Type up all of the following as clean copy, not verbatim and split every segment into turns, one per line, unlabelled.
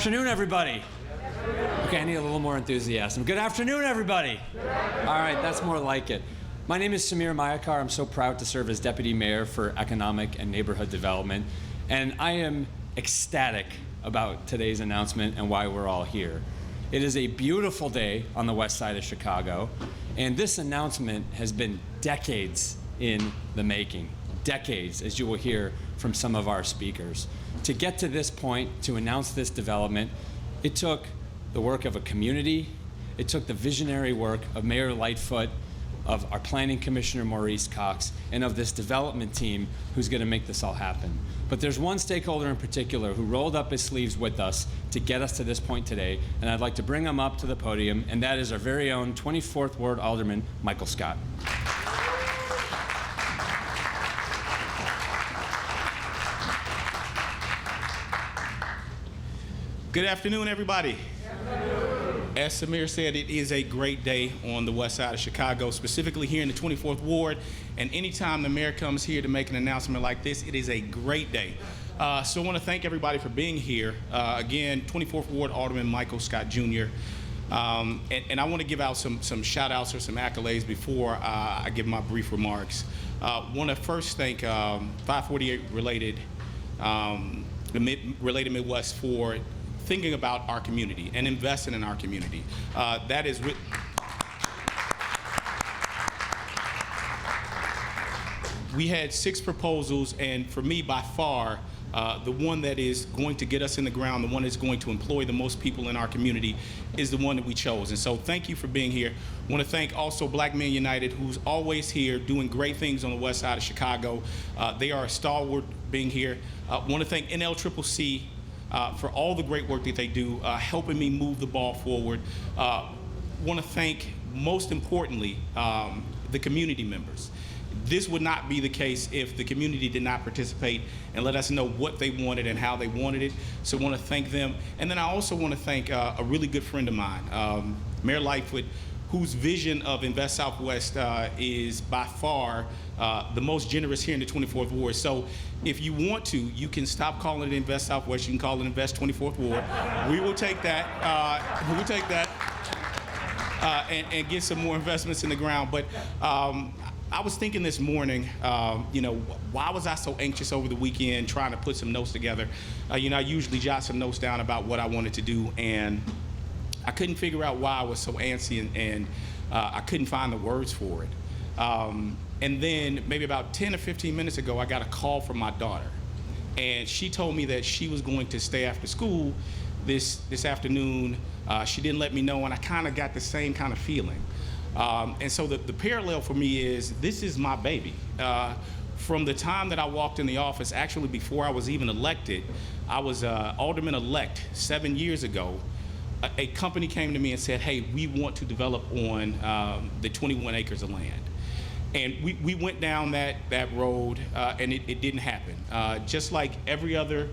afternoon, everybody. Okay, I need a little more enthusiasm. Good afternoon, everybody. All right, that's more like it. My name is Samir Mayakar. I'm so proud to serve as Deputy Mayor for Economic and Neighborhood Development, and I am ecstatic about today's announcement and why we're all here. It is a beautiful day on the west side of Chicago, and this announcement has been decades in the making. Decades, as you will hear from some of our speakers. To get to this point, to announce this development, it took the work of a community, it took the visionary work of Mayor Lightfoot, of our Planning Commissioner Maurice Cox, and of this development team who's going to make this all happen. But there's one stakeholder in particular who rolled up his sleeves with us to get us to this point today, and I'd like to bring him up to the podium, and that is our very own 24th Ward Alderman, Michael Scott.
Good afternoon, everybody. As Samir said, it is a great day on the west side of Chicago, specifically here in the 24th Ward. And anytime the mayor comes here to make an announcement like this, it is a great day. So I want to thank everybody for being here. Again, 24th Ward Alderman Michael Scott Jr. And I want to give out some shout outs or some accolades before I give my brief remarks. I want to first thank 548 related Midwest for thinking about our community and investing in our community. That is we had 6 proposals, and for me, by far, the one that is going to get us in the ground, the one that's going to employ the most people in our community, is the one that we chose. And so thank you for being here. I want to thank also Black Men United, who's always here doing great things on the west side of Chicago. They are a stalwart being here. I want to thank NLCCC for all the great work that they do, helping me move the ball forward. Want to thank, most importantly, the community members. This would not be the case if the community did not participate and let us know what they wanted and how they wanted it. So I want to thank them. And then I also want to thank a really good friend of mine, Mayor Lightfoot, whose vision of Invest Southwest is by far the most generous here in the 24th Ward. So if you want to, you can stop calling it Invest Southwest. You can call it Invest 24th Ward. We will take that. We will take that and get some more investments in the ground. But I was thinking this morning, why was I so anxious over the weekend trying to put some notes together? I usually jot some notes down about what I wanted to do, and I couldn't figure out why I was so antsy, and I couldn't find the words for it. And then maybe about 10 or 15 minutes ago, I got a call from my daughter, and she told me that she was going to stay after school this afternoon. She didn't let me know, and I kind of got the same kind of feeling. And so the parallel for me is, this is my baby. From the time that I walked in the office, actually before I was even elected, I was alderman-elect 7 years ago. A company came to me and said, hey, we want to develop on the 21 acres of land. And we went down that road, and it didn't happen. Just like every other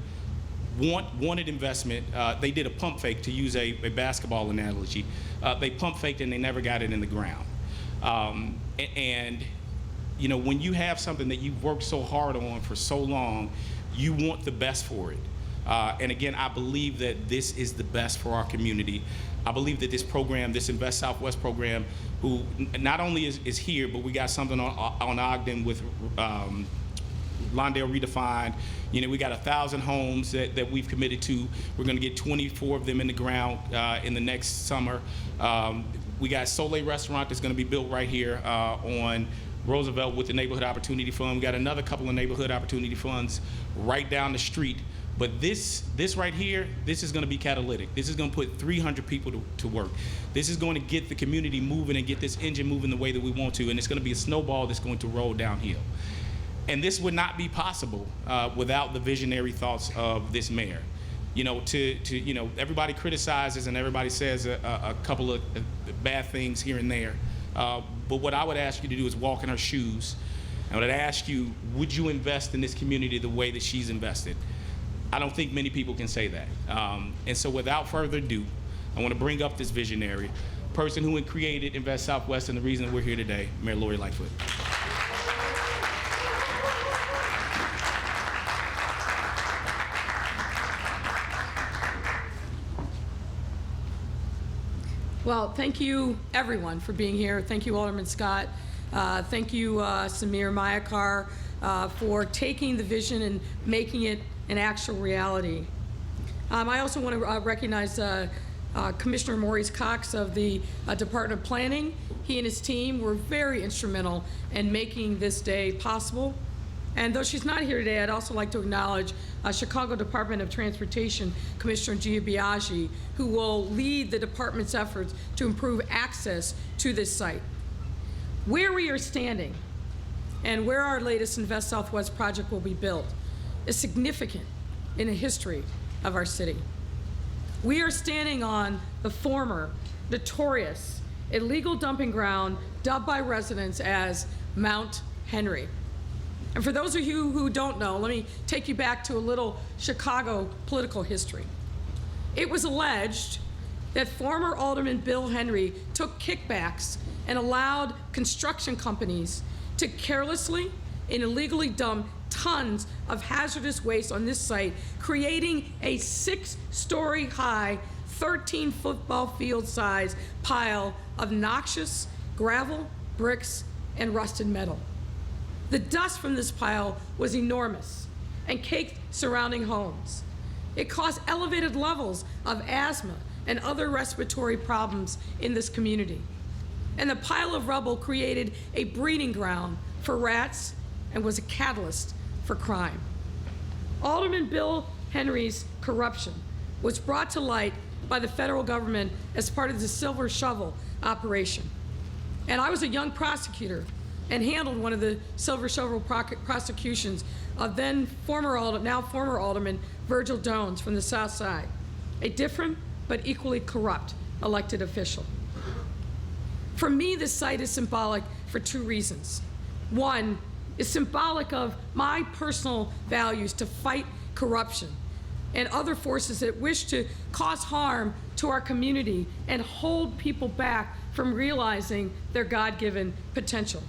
wanted investment, they did a pump fake, to use a basketball analogy. They pump faked and they never got it in the ground. And when you have something that you've worked so hard on for so long, you want the best for it. And again, I believe that this is the best for our community. I believe that this program, this Invest Southwest program, who not only is here, but we got something on Ogden with Lawndale Redefined. We got 1,000 homes that we've committed to. We're going to get 24 of them in the ground in the next summer. We got Soleil Restaurant that's going to be built right here on Roosevelt with the Neighborhood Opportunity Fund. We got another couple of Neighborhood Opportunity Funds right down the street. But this right here, this is going to be catalytic. This is going to put 300 people to work. This is going to get the community moving and get this engine moving the way that we want to. And it's going to be a snowball that's going to roll downhill. And this would not be possible without the visionary thoughts of this mayor. Everybody criticizes and everybody says a couple of bad things here and there. But what I would ask you to do is walk in her shoes. And what I'd ask you, would you invest in this community the way that she's invested? I don't think many people can say that. And so without further ado, I want to bring up this visionary person who created Invest Southwest and the reason that we're here today, Mayor Lori Lightfoot.
Well, thank you, everyone, for being here. Thank you, Alderman Scott. Thank you, Samir Mayakar, for taking the vision and making it an actual reality. I also want to recognize Commissioner Maurice Cox of the Department of Planning. He and his team were very instrumental in making this day possible. And though she's not here today, I'd also like to acknowledge Chicago Department of Transportation Commissioner Gia Biaggi, who will lead the department's efforts to improve access to this site. Where we are standing and where our latest Invest Southwest project will be built is significant in the history of our city. We are standing on the former, notorious, illegal dumping ground dubbed by residents as Mount Henry. And for those of you who don't know, let me take you back to a little Chicago political history. It was alleged that former Alderman Bill Henry took kickbacks and allowed construction companies to carelessly and illegally dump tons of hazardous waste on this site, creating a 6-story high, 13 football field size pile of noxious gravel, bricks, and rusted metal. The dust from this pile was enormous and caked surrounding homes. It caused elevated levels of asthma and other respiratory problems in this community. And the pile of rubble created a breeding ground for rats and was a catalyst for crime. Alderman Bill Henry's corruption was brought to light by the federal government as part of the Silver Shovel operation. And I was a young prosecutor and handled one of the Silver Shovel prosecutions of then now former Alderman Virgil Jones from the South Side, a different but equally corrupt elected official. For me, this site is symbolic for 2 reasons. One is symbolic of my personal values to fight corruption and other forces that wish to cause harm to our community and hold people back from realizing their God-given potential.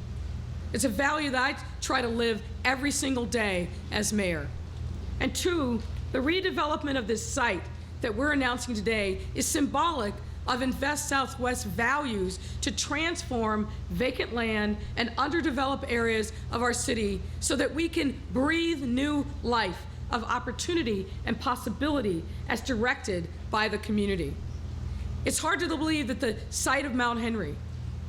It's a value that I try to live every single day as mayor. And 2, the redevelopment of this site that we're announcing today is symbolic of Invest Southwest values to transform vacant land and underdeveloped areas of our city so that we can breathe new life of opportunity and possibility as directed by the community. It's hard to believe that the site of Mount Henry,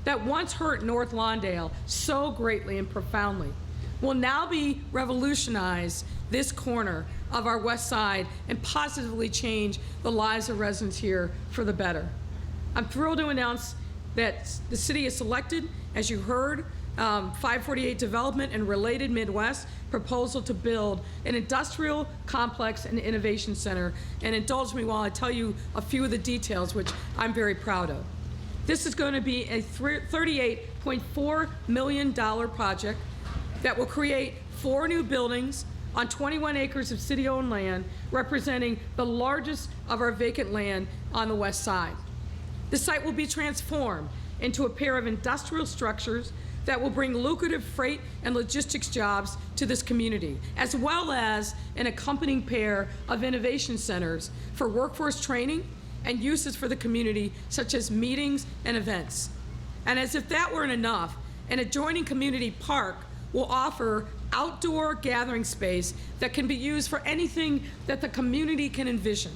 that once hurt North Lawndale so greatly and profoundly, will now be revolutionized this corner of our west side and positively change the lives of residents here for the better. I'm thrilled to announce that the city has selected, as you heard, 548 Development and Related Midwest proposal to build an industrial complex and innovation center. And indulge me while I tell you a few of the details, which I'm very proud of. This is going to be a $38.4 million project that will create 4 new buildings on 21 acres of city-owned land, representing the largest of our vacant land on the west side. The site will be transformed into a pair of industrial structures that will bring lucrative freight and logistics jobs to this community, as well as an accompanying pair of innovation centers for workforce training and uses for the community, such as meetings and events. And as if that weren't enough, an adjoining community park will offer outdoor gathering space that can be used for anything that the community can envision.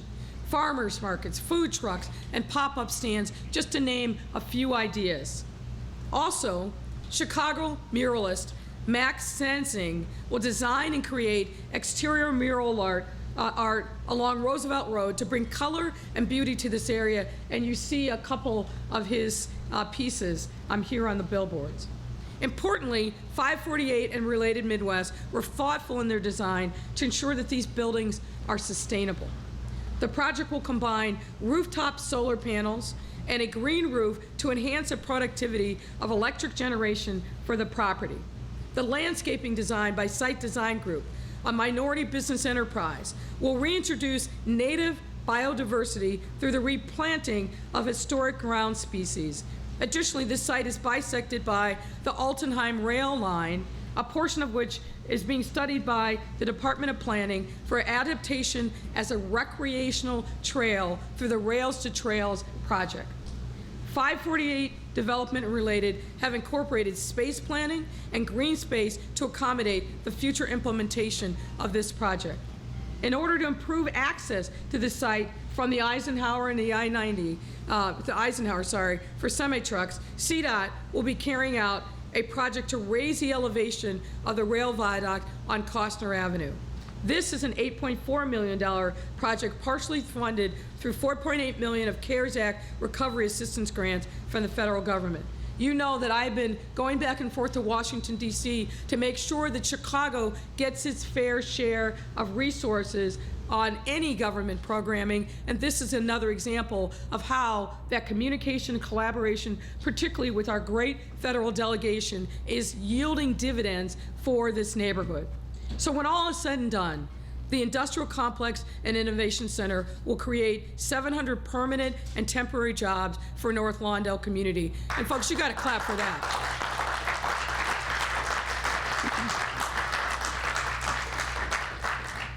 Farmers markets, food trucks, and pop-up stands, just to name a few ideas. Also, Chicago muralist Max Sensing will design and create exterior mural art along Roosevelt Road to bring color and beauty to this area, and you see a couple of his pieces here on the billboards. Importantly, 548 and Related Midwest were thoughtful in their design to ensure that these buildings are sustainable. The project will combine rooftop solar panels and a green roof to enhance the productivity of electric generation for the property. The landscaping design by Site Design Group, a minority business enterprise, will reintroduce native biodiversity through the replanting of historic ground species. Additionally, this site is bisected by the Altenheim rail line, a portion of which is being studied by the Department of Planning for adaptation as a recreational trail through the Rails to Trails project. 548 development and related have incorporated space planning and green space to accommodate the future implementation of this project. In order to improve access to the site from the Eisenhower and the I-90, for semi-trucks, CDOT will be carrying out a project to raise the elevation of the rail viaduct on Kostner Avenue. This is an $8.4 million project partially funded through $4.8 million of CARES Act recovery assistance grants from the federal government. You know that I've been going back and forth to Washington, D.C. to make sure that Chicago gets its fair share of resources on any government programming, and this is another example of how that communication and collaboration, particularly with our great federal delegation, is yielding dividends for this neighborhood. So when all is said and done, the Industrial Complex and Innovation Center will create 700 permanent and temporary jobs for North Lawndale community. And folks, you got to clap for that.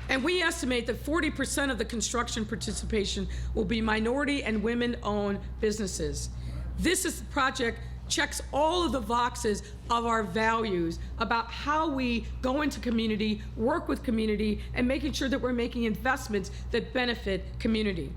And we estimate that 40% of the construction participation will be minority and women-owned businesses. This project checks all of the boxes of our values about how we go into community, work with community, and making sure that we're making investments that benefit community.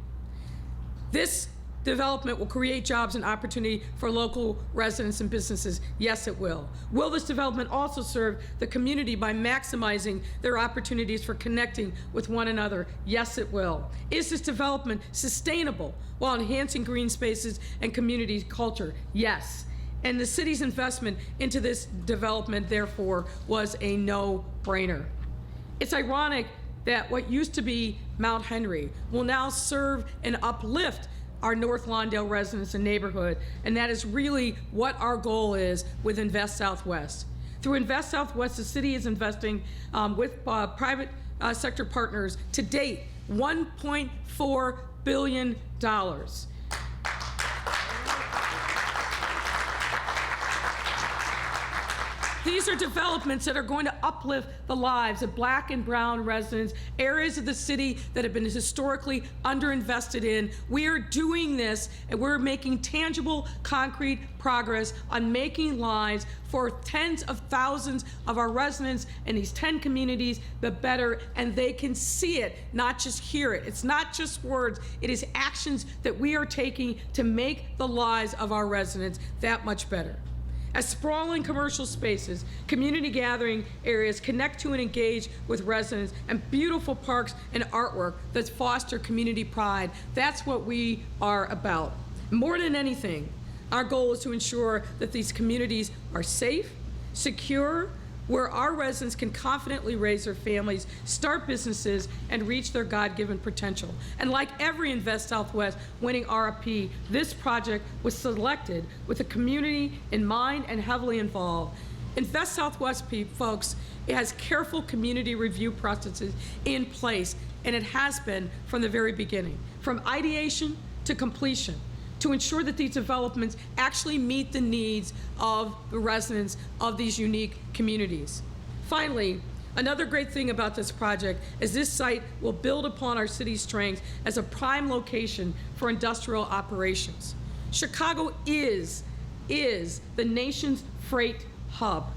This development will create jobs and opportunity for local residents and businesses. Yes, it will. Will this development also serve the community by maximizing their opportunities for connecting with one another? Yes, it will. Is this development sustainable while enhancing green spaces and community culture? Yes. And the city's investment into this development, therefore, was a no-brainer. It's ironic that what used to be Mount Henry will now serve and uplift our North Lawndale residents and neighborhood, and that is really what our goal is with Invest Southwest. Through Invest Southwest, the city is investing with private sector partners to date $1.4 billion. These are developments that are going to uplift the lives of Black and brown residents, areas of the city that have been historically underinvested in. We are doing this, and we're making tangible, concrete progress on making lives for tens of thousands of our residents in these 10 communities better, and they can see it, not just hear it. It's not just words, it is actions that we are taking to make the lives of our residents that much better. As sprawling commercial spaces, community gathering areas connect to and engage with residents, and beautiful parks and artwork that foster community pride, that's what we are about. More than anything, our goal is to ensure that these communities are safe, secure, where our residents can confidently raise their families, start businesses, and reach their God-given potential. And like every Invest Southwest winning RFP, this project was selected with the community in mind and heavily involved. Invest Southwest, folks, it has careful community review processes in place, and it has been from the very beginning, from ideation to completion, to ensure that these developments actually meet the needs of the residents of these unique communities. Finally, another great thing about this project is this site will build upon our city's strengths as a prime location for industrial operations. Chicago is the nation's freight hub.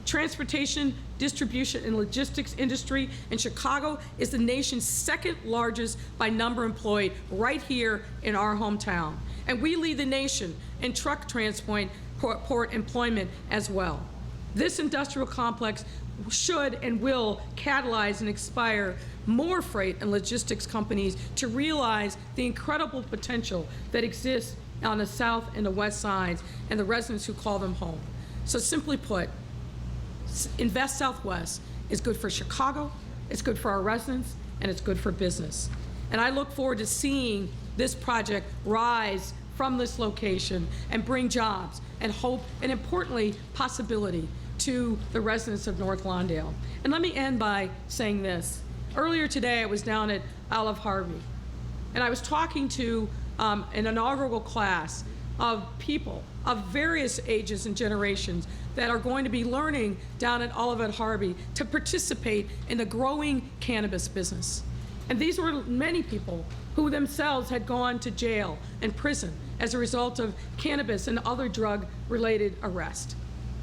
Transportation, distribution, and logistics industry in Chicago is the nation's second largest by number employed right here in our hometown. And we lead the nation in truck transport employment as well. This industrial complex should and will catalyze and inspire more freight and logistics companies to realize the incredible potential that exists on the south and the west sides and the residents who call them home. So simply put, Invest Southwest is good for Chicago, it's good for our residents, and it's good for business. And I look forward to seeing this project rise from this location and bring jobs and hope and, importantly, possibility to the residents of North Lawndale. And let me end by saying this. Earlier today, I was down at Olive Harvey, and I was talking to an inaugural class of people of various ages and generations that are going to be learning down at Olive Harvey to participate in the growing cannabis business. And these were many people who themselves had gone to jail and prison as a result of cannabis and other drug-related arrest.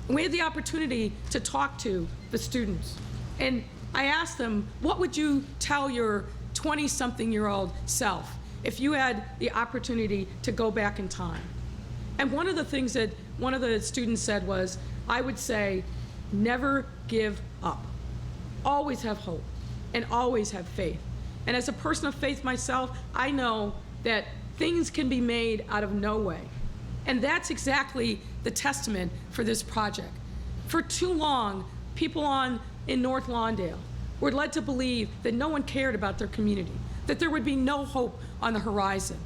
And we had the opportunity to talk to the students. And I asked them, what would you tell your 20-something-year-old self if you had the opportunity to go back in time? And one of the things that one of the students said was, I would say, never give up. Always have hope and always have faith. And as a person of faith myself, I know that things can be made out of no way. And that's exactly the testament for this project. For too long, people in North Lawndale were led to believe that no one cared about their community, that there would be no hope on the horizon.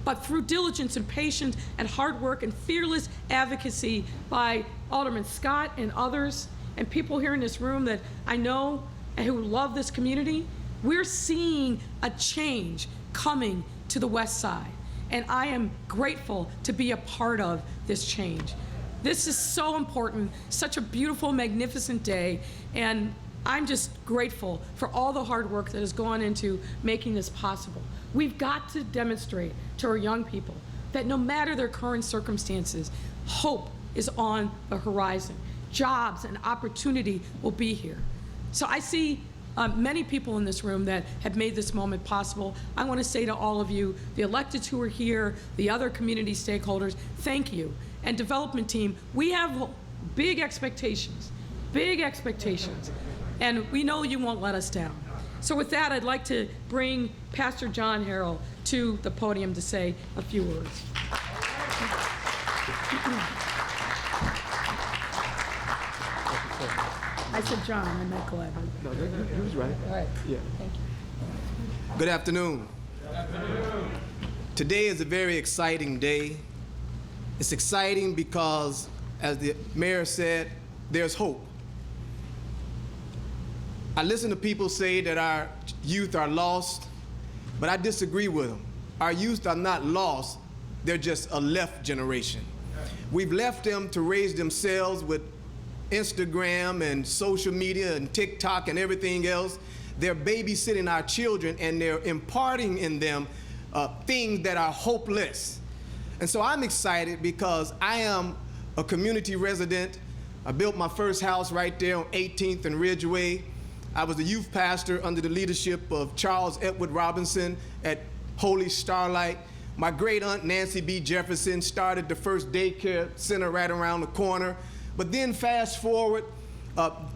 But through diligence and patience and hard work and fearless advocacy by Alderman Scott and others, and people here in this room that I know and who love this community, we're seeing a change coming to the West Side. And I am grateful to be a part of this change. This is so important, such a beautiful, magnificent day, and I'm just grateful for all the hard work that has gone into making this possible. We've got to demonstrate to our young people that no matter their current circumstances, hope is on the horizon. Jobs and opportunity will be here. So I see many people in this room that have made this moment possible. I want to say to all of you, the electeds who are here, the other community stakeholders, thank you. And development team, we have big expectations, and we know you won't let us down. So with that, I'd like to bring Pastor John Harrell to the podium to say a few words. I said John, I meant Gleb.
No, he was right.
All right.
Yeah.
Thank you.
Good afternoon. Good afternoon. Today is a very exciting day. It's exciting because, as the mayor said, there's hope. I listen to people say that our youth are lost, but I disagree with them. Our youth are not lost, they're just a left generation. We've left them to raise themselves with Instagram and social media and TikTok and everything else. They're babysitting our children and they're imparting in them things that are hopeless. And so I'm excited because I am a community resident. I built my first house right there on 18th and Ridgeway. I was the youth pastor under the leadership of Charles Edward Robinson at Holy Starlight. My great aunt Nancy B. Jefferson started the first daycare center right around the corner. But then fast forward,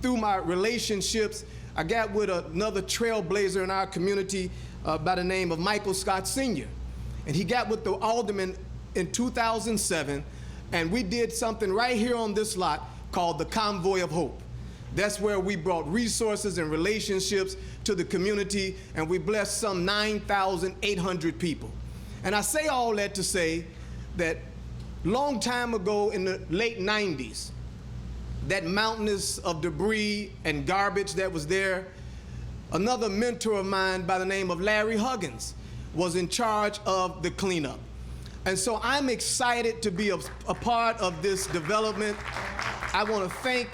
through my relationships, I got with another trailblazer in our community by the name of Michael Scott Sr. And he got with the alderman in 2007, and we did something right here on this lot called the Convoy of Hope. That's where we brought resources and relationships to the community, and we blessed some 9,800 people. And I say all that to say that long time ago in the late 90s, that mountainous of debris and garbage that was there, another mentor of mine by the name of Larry Huggins was in charge of the cleanup. And so I'm excited to be a part of this development. I want to thank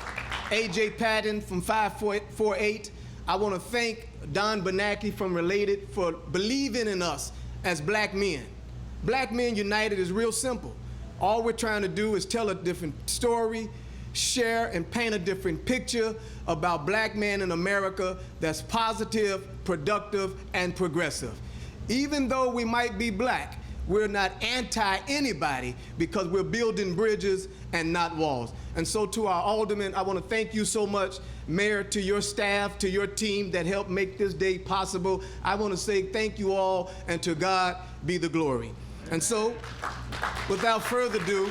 A.J. Patton from 548. I want to thank Don Bernanke from Related for believing in us as black men. Black Men United is real simple. All we're trying to do is tell a different story, share and paint a different picture about black men in America that's positive, productive, and progressive. Even though we might be black, we're not anti-anybody because we're building bridges and not walls. And so to our aldermen, I want to thank you so much, Mayor, to your staff, to your team that helped make this day possible. I want to say thank you all, and to God be the glory. And so, without further ado,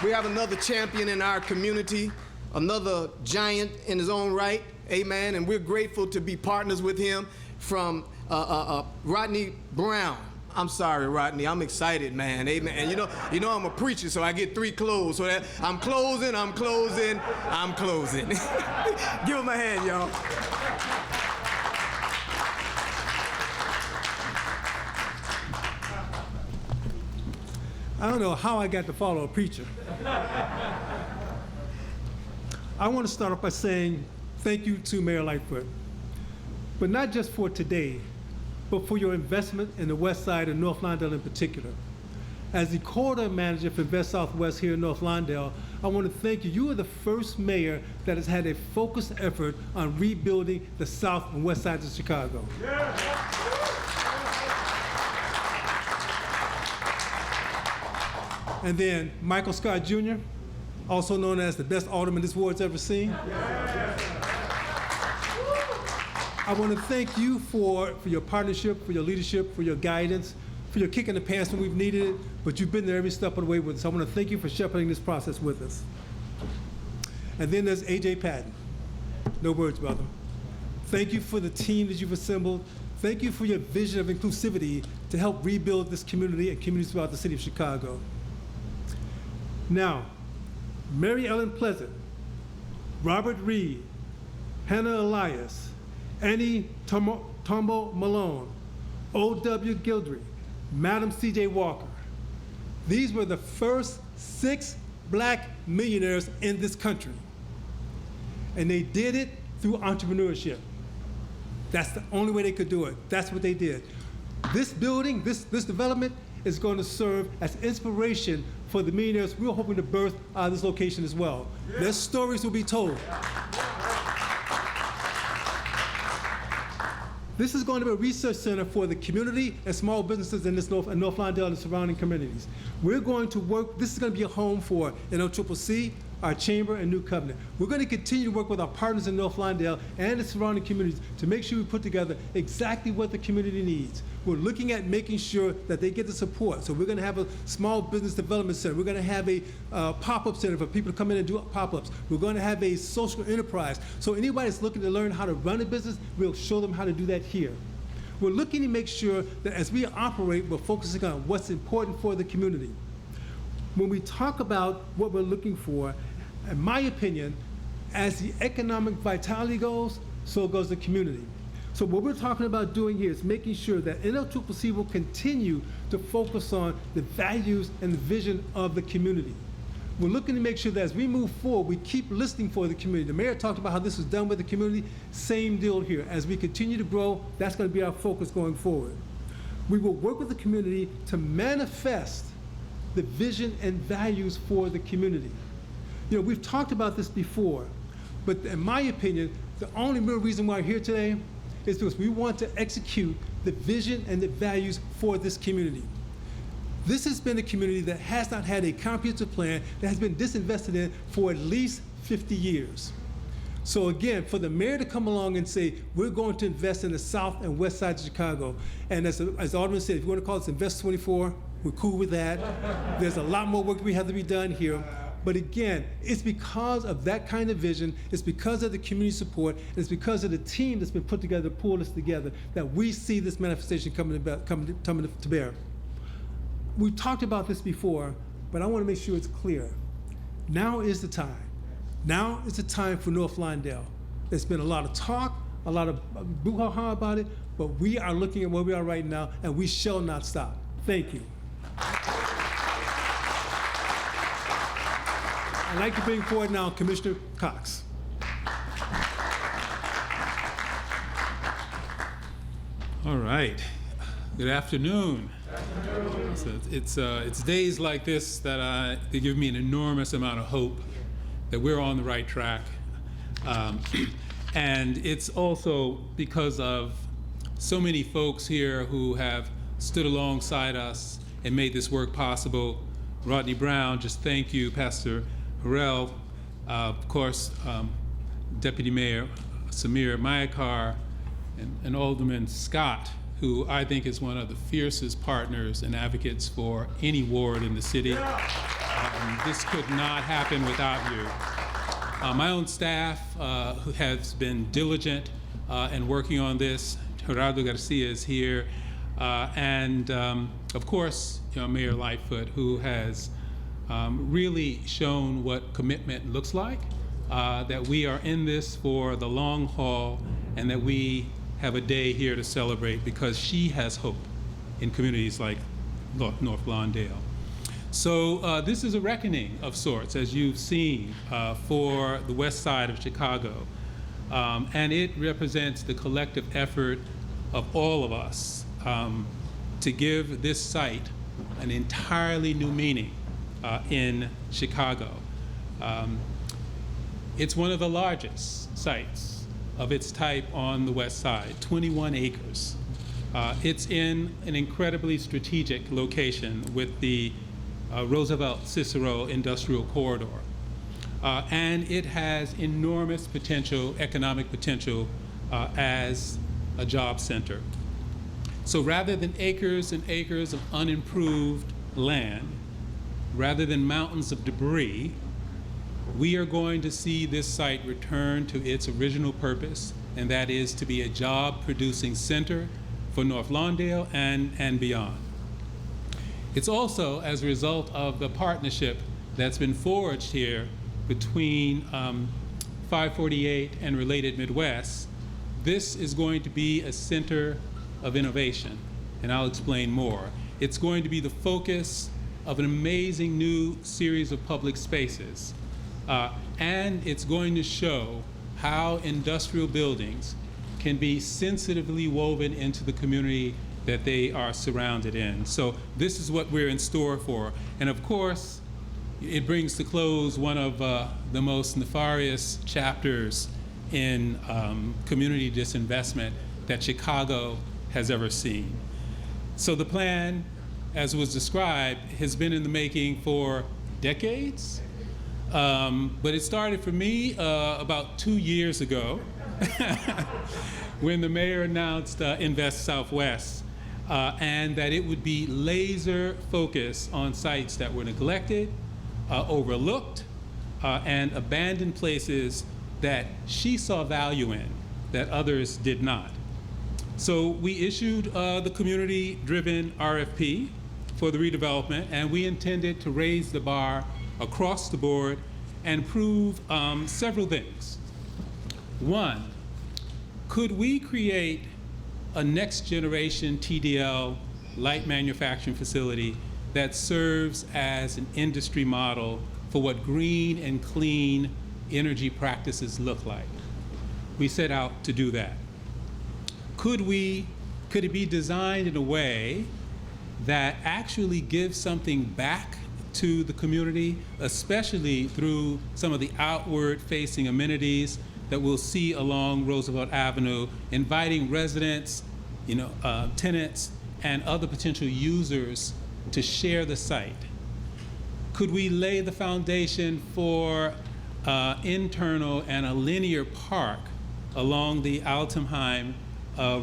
we have another champion in our community, another giant in his own right, amen, and we're grateful to be partners with him from Rodney Brown. I'm sorry, Rodney, I'm excited, man, amen. And you know I'm a preacher, so I get 3 close, so that I'm closing. Give him a hand, y'all.
I don't know how I got to follow a preacher. I want to start off by saying thank you to Mayor Lightfoot, but not just for today, but for your investment in the West Side and North Lawndale in particular. As the corridor manager for Invest Southwest here in North Lawndale, I want to thank you. You are the first mayor that has had a focused effort on rebuilding the South and West Sides of Chicago. And then Michael Scott Jr., also known as the best alderman this ward's ever seen. I want to thank you for your partnership, for your leadership, for your guidance, for your kick in the pants when we've needed it, but you've been there every step of the way with us. So I want to thank you for shepherding this process with us. And then there's A.J. Patton. No words, brother. Thank you for the team that you've assembled. Thank you for your vision of inclusivity to help rebuild this community and communities throughout the city of Chicago. Now, Mary Ellen Pleasant, Robert Reed, Hannah Elias, Annie Tombo Malone, O.W. Gildry, Madam C.J. Walker. These were the first 6 black millionaires in this country. And they did it through entrepreneurship. That's the only way they could do it. That's what they did. This building, this development is going to serve as inspiration for the millionaires we're hoping to birth out of this location as well. Their stories will be told. This is going to be a research center for the community and small businesses in North Lawndale and the surrounding communities. We're going to work, this is going to be a home for NOCCC, our chamber, and New Covenant. We're going to continue to work with our partners in North Lawndale and the surrounding communities to make sure we put together exactly what the community needs. We're looking at making sure that they get the support. So we're going to have a small business development center. We're going to have a pop-up center for people to come in and do pop-ups. We're going to have a social enterprise. So anybody that's looking to learn how to run a business, we'll show them how to do that here. We're looking to make sure that as we operate, we're focusing on what's important for the community. When we talk about what we're looking for, in my opinion, as the economic vitality goes, so goes the community. So what we're talking about doing here is making sure that NOCCC will continue to focus on the values and the vision of the community. We're looking to make sure that as we move forward, we keep listening for the community. The mayor talked about how this was done with the community. Same deal here. As we continue to grow, that's going to be our focus going forward. We will work with the community to manifest the vision and values for the community. You know, we've talked about this before, but in my opinion, the only real reason why we're here today is because we want to execute the vision and the values for this community. This has been a community that has not had a comprehensive plan, that has been disinvested in for at least 50 years. So again, for the mayor to come along and say, we're going to invest in the south and west side of Chicago, and as Alderman said, if you want to call it Invest 24, we're cool with that. There's a lot more work we have to be done here. But again, it's because of that kind of vision, it's because of the community support, and it's because of the team that's been put together to pull this together that we see this manifestation coming to bear. We've talked about this before, but I want to make sure it's clear. Now is the time. Now is the time for North Lawndale. There's been a lot of talk, a lot of boo-ha-ha about it, but we are looking at where we are right now, and we shall not stop. Thank you. I'd like to bring forward now Commissioner Cox.
All right. Good afternoon. So it's days like this that they give me an enormous amount of hope that we're on the right track. And it's also because of so many folks here who have stood alongside us and made this work possible. Rodney Brown, just thank you. Pastor Harrell, of course, Deputy Mayor Samir Mayakar, and Alderman Scott, who I think is one of the fiercest partners and advocates for any ward in the city. This could not happen without you. My own staff who has been diligent in working on this. Gerardo Garcia is here. And of course, Mayor Lightfoot, who has really shown what commitment looks like, that we are in this for the long haul, and that we have a day here to celebrate because she has hope in communities like North Lawndale. So this is a reckoning of sorts, as you've seen, for the west side of Chicago. And it represents the collective effort of all of us to give this site an entirely new meaning in Chicago. It's one of the largest sites of its type on the west side, 21 acres. It's in an incredibly strategic location with the Roosevelt Cicero Industrial Corridor. And it has enormous potential, economic potential, as a job center. So rather than acres and acres of unimproved land, rather than mountains of debris, we are going to see this site return to its original purpose, and that is to be a job-producing center for North Lawndale and beyond. It's also as a result of the partnership that's been forged here between 548 and Related Midwest. This is going to be a center of innovation, and I'll explain more. It's going to be the focus of an amazing new series of public spaces, and it's going to show how industrial buildings can be sensitively woven into the community that they are surrounded in. So this is what we're in store for. And of course, it brings to close one of the most nefarious chapters in community disinvestment that Chicago has ever seen. So the plan, as was described, has been in the making for decades. But it started for me about 2 years ago when the mayor announced Invest Southwest, and that it would be laser focused on sites that were neglected, overlooked, and abandoned places that she saw value in that others did not. So we issued the community-driven RFP for the redevelopment, and we intended to raise the bar across the board and prove several things. One, could we create a next-generation TDL light manufacturing facility that serves as an industry model for what green and clean energy practices look like? We set out to do that. Could it be designed in a way that actually gives something back to the community, especially through some of the outward-facing amenities that we'll see along Roosevelt Avenue, inviting residents, tenants, and other potential users to share the site? Could we lay the foundation for internal and a linear park along the Altenheim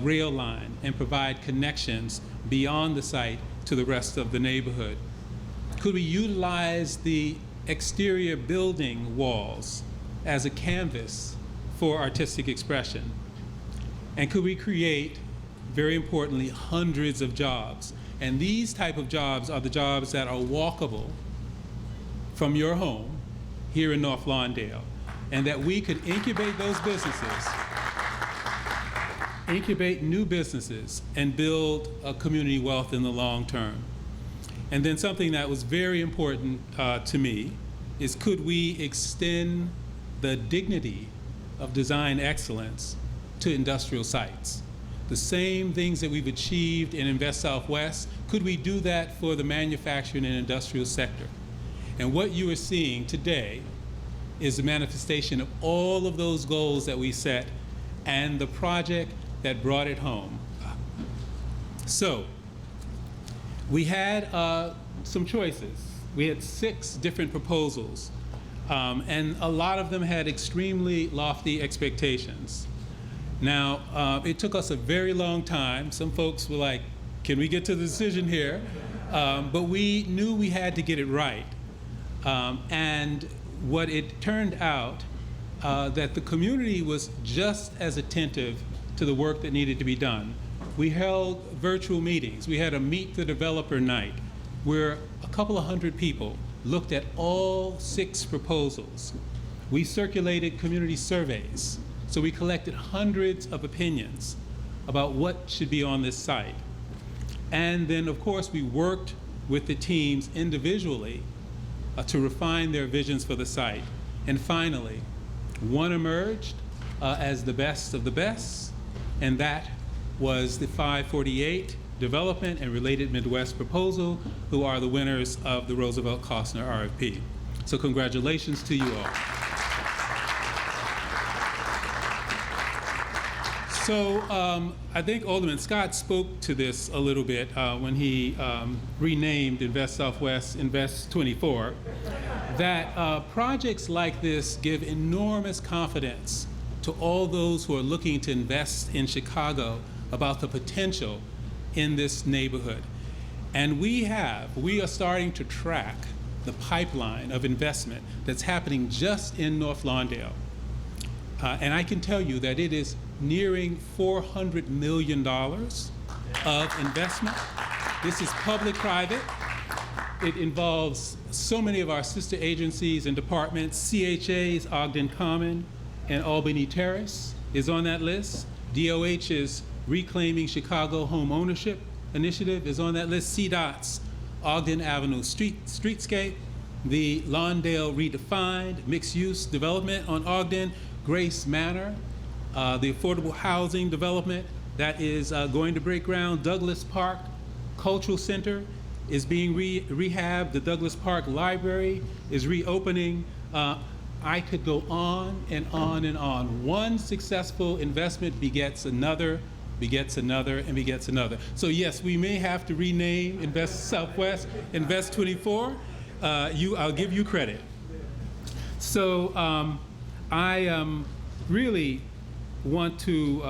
rail line and provide connections beyond the site to the rest of the neighborhood? Could we utilize the exterior building walls as a canvas for artistic expression? And could we create, very importantly, hundreds of jobs? And these type of jobs are the jobs that are walkable from your home here in North Lawndale, and that we could incubate those businesses, incubate new businesses, and build a community wealth in the long term. And then something that was very important to me is, could we extend the dignity of design excellence to industrial sites? The same things that we've achieved in Invest Southwest, could we do that for the manufacturing and industrial sector? And what you are seeing today is the manifestation of all of those goals that we set and the project that brought it home. So we had some choices. We had 6 different proposals, and a lot of them had extremely lofty expectations. Now, it took us a very long time. Some folks were like, can we get to the decision here? But we knew we had to get it right. And what it turned out, that the community was just as attentive to the work that needed to be done. We held virtual meetings. We had a Meet the Developer night where a couple of hundred people looked at all 6 proposals. We circulated community surveys. So we collected hundreds of opinions about what should be on this site. And then, of course, we worked with the teams individually to refine their visions for the site. And finally, one emerged as the best of the best, and that was the 548 Development and Related Midwest proposal, who are the winners of the Roosevelt Kostner RFP. So congratulations to you all. So I think Alderman Scott spoke to this a little bit when he renamed Invest Southwest Invest 24, that projects like this give enormous confidence to all those who are looking to invest in Chicago about the potential in this neighborhood. And we are starting to track the pipeline of investment that's happening just in North Lawndale. And I can tell you that it is nearing $400 million of investment. This is public-private. It involves so many of our sister agencies and departments. CHA's Ogden Common and Albany Terrace is on that list. DOH's Reclaiming Chicago Home Ownership Initiative is on that list. CDOT's Ogden Avenue Streetscape, the Lawndale Redefined Mixed-Use Development on Ogden, Grace Manor, the affordable housing development that is going to break ground. Douglas Park Cultural Center is being rehabbed. The Douglas Park Library is reopening. I could go on and on and on. One successful investment begets another, begets another, and begets another. So yes, we may have to rename Invest Southwest Invest 24. I'll give you credit. So I really want to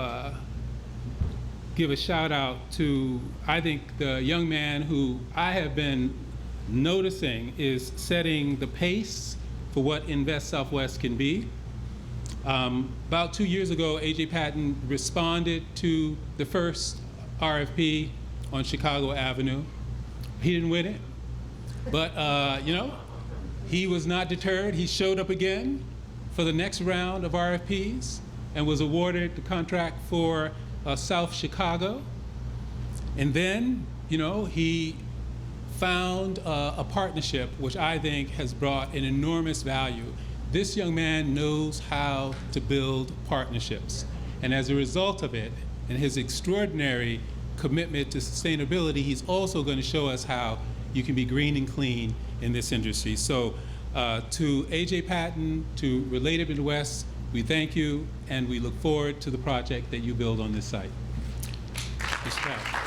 give a shout out to, I think, the young man who I have been noticing is setting the pace for what Invest Southwest can be. About 2 years ago, A.J. Patton responded to the first RFP on Chicago Avenue. He didn't win it, but he was not deterred. He showed up again for the next round of RFPs and was awarded the contract for South Chicago. And then, he found a partnership which I think has brought an enormous value. This young man knows how to build partnerships. And as a result of it, and his extraordinary commitment to sustainability, he's also going to show us how you can be green and clean in this industry. So to A.J. Patton, to Related Midwest, we thank you, and we look forward to the project that you build on this site. Mr. Patton.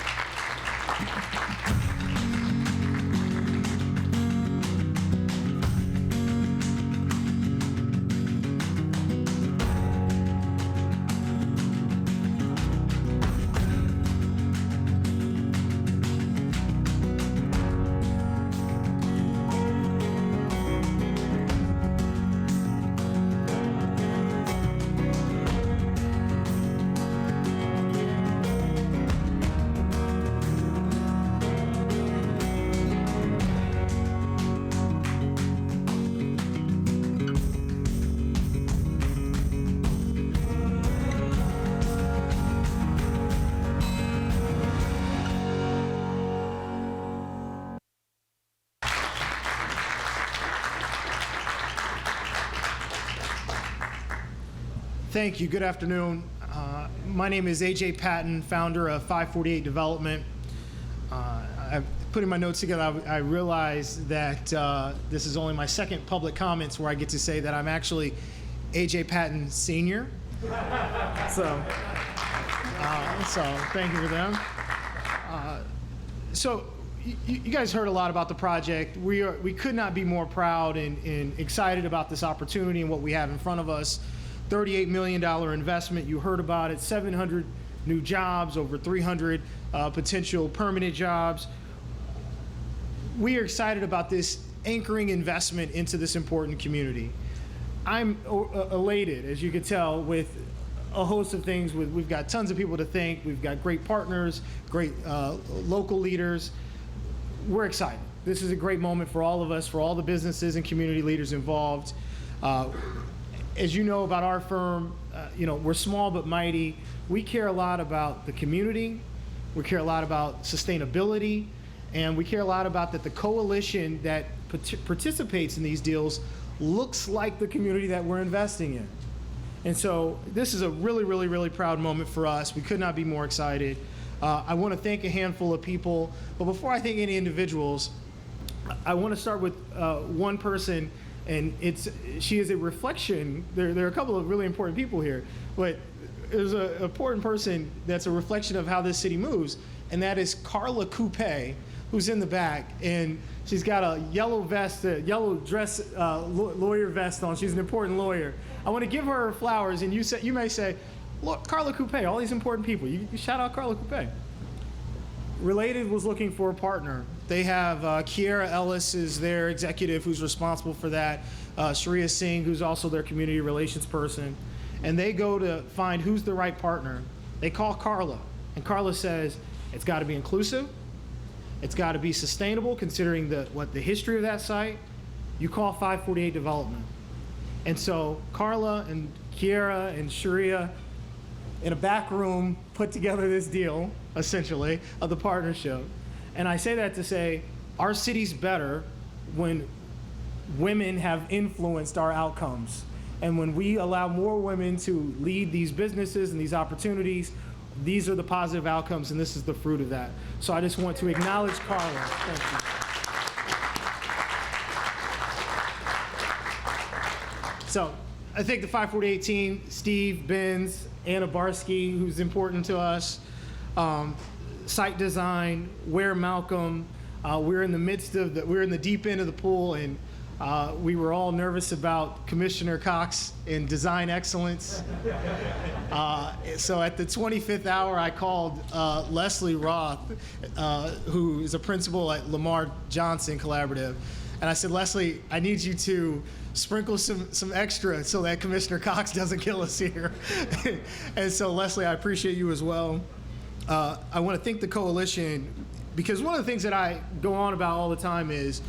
Thank you. Good afternoon. My name is A.J. Patton, founder of 548 Development. Putting my notes together, I realized that this is only my second public comments where I get to say that I'm actually A.J. Patton Sr. So thank you for them. So you guys heard a lot about the project. We could not be more proud and excited about this opportunity and what we have in front of us. $38 million investment, you heard about it, 700 new jobs, over 300 potential permanent jobs. We are excited about this anchoring investment into this important community. I'm elated, as you can tell, with a host of things. We've got tons of people to thank. We've got great partners, great local leaders. We're excited. This is a great moment for all of us, for all the businesses and community leaders involved. As you know about our firm, we're small but mighty. We care a lot about the community. We care a lot about sustainability. And we care a lot about that the coalition that participates in these deals looks like the community that we're investing in. And so this is a really, really, really proud moment for us. We could not be more excited. I want to thank a handful of people, but before I thank any individuals, I want to start with one person, and she is a reflection. There are a couple of really important people here, but there's an important person that's a reflection of how this city moves, and that is Carla Coupe, who's in the back, and she's got a yellow vest, a yellow dress, lawyer vest on. She's an important lawyer. I want to give her flowers, and you may say, look, Carla Coupe, all these important people. You shout out Carla Coupe. Related was looking for a partner. They have Kiera Ellis is their executive who's responsible for that. Sharia Singh, who's also their community relations person. And they go to find who's the right partner. They call Carla, and Carla says, it's got to be inclusive. It's got to be sustainable considering the history of that site. You call 548 Development. And so Carla and Kiera and Sharia in a back room put together this deal, essentially, of the partnership. And I say that to say our city's better when women have influenced our outcomes. And when we allow more women to lead these businesses and these opportunities, these are the positive outcomes, and this is the fruit of that. So I just want to acknowledge Carla. Thank you. So I think the 548 team, Steve, Benz, Anna Barsky, who's important to us, site design, Ware Malcolm, we're in the deep end of the pool, and we were all nervous about Commissioner Cox in design excellence. So at the 25th hour, I called Leslie Roth, who is a principal at Lamar Johnson Collaborative. And I said, Leslie, I need you to sprinkle some extra so that Commissioner Cox doesn't kill us here. And so, Leslie, I appreciate you as well. I want to thank the coalition, because one of the things that I go on about all the time is